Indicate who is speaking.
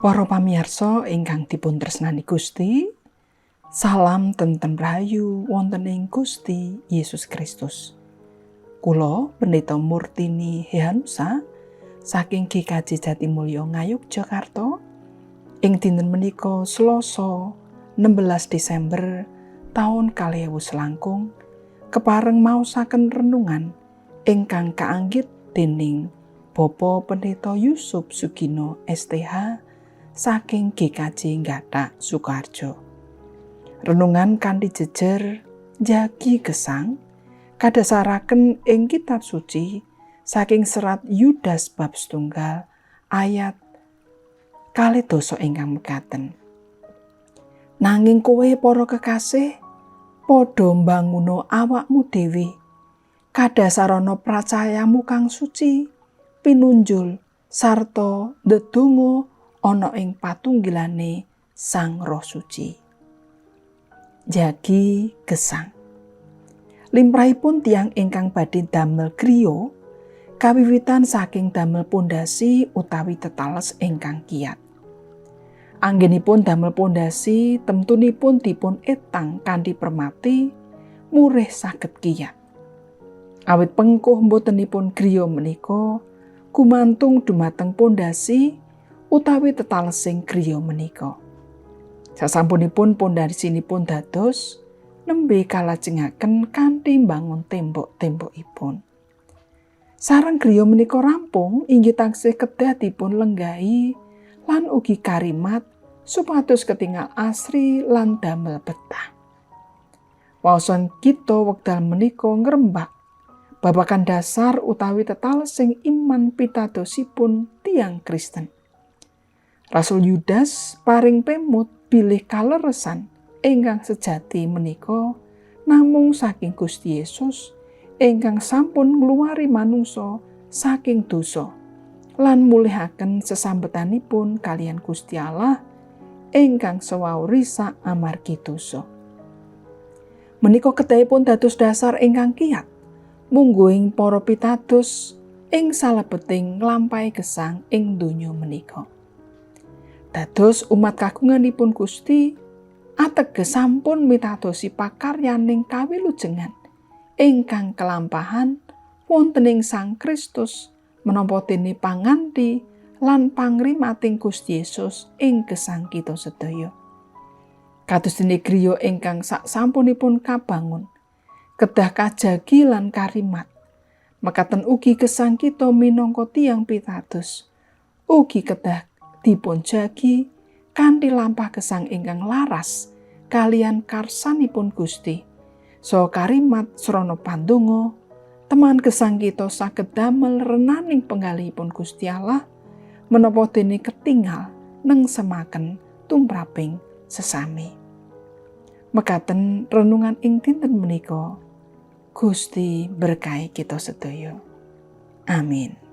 Speaker 1: Para pamirsa ingkang dipun tresnani Gusti, salam tentrem rahayu wonten ing Gusti Yesus Kristus. Kula Pendeta Murtini Hehanusa saking GKJ Jatimulya Ngayogyakarta ing dinten menika Selasa 16 Desember taun 2020 kepareng maosaken renungan ingkang kaanggit dening Bapak Pendeta Yusuf Sugino STH saking GKJ Gathak Sukoharjo. Renungan kanthi jejer Jagi Gesang kadasaraken ing kitab suci saking serat Yudas bab 1 ayat 2 ingkang mekaten. Nanging kowe para kekasih padha mbanguno awakmu dhewe kadasarana pracayamu kang suci pinunjul sarta ndedonga ana ing patunggilane Sang Roh Suci. Jagi Gesang. Limrahipun tiyang ingkang badhe damel griya kawiwitan saking damel pondasi utawi tetales ingkang kiyat. Anggenipun damel pondasi temtunipun dipun etang kanthi permati murih saged kiyat. Awit pengkuh botenipun griya menika gumantung dumateng pondasi utawi tetalesing griya menika. Sasampunipun pondasinipun dados nembe kalajengaken kanthi mbangun tembok-tembokipun. Sareng griya menika rampung inggih taksih kedah dipun lenggahi lan ugi karimat supados ketingal asri lan damel betah. Waosan kita wekdal menika ngrembak babagan dasar utawi tetalesing iman pitadosipun tiyang Kristen. Rasul Yudas paring pemut bilih kaleresan ingkang sejati menika namung saking Gusti Yesus ingkang sampun ngluwari manungsa saking dosa lan mulihaken sesambetanipun kalian Gusti Allah ingkang sewawrisa amargi dosa. Menika kedahipun dados dasar ingkang kiyat mungguing para pitados ing salebeting nglampahi gesang ing donya menika. Dados umat kagunganipun Gusti ateges sampun mitadosi pakaryaning kawilujengan ingkang kelampahan wonten ing Sang Kristus menapa dene panganti lan pangrimating Gusti Yesus ing gesang kita sedaya. Kados dene griya ingkang sak sampunipun kabangun kedah kajagi lan karimat. Mekaten ugi gesang kita minangka tiyang pitados ugi kedah dipun jagi kanthi lampah gesang ingkang laras kalian karsanipun Gusti. So karimat srana pandonga teman gesang kita saged damel renaning penggalihipun Gusti Allah menapa dene ketingal nengsemaken tumraping sesami. Mekaten renungan ing dinten menika. Gusti berkahi kita sedaya. Amin.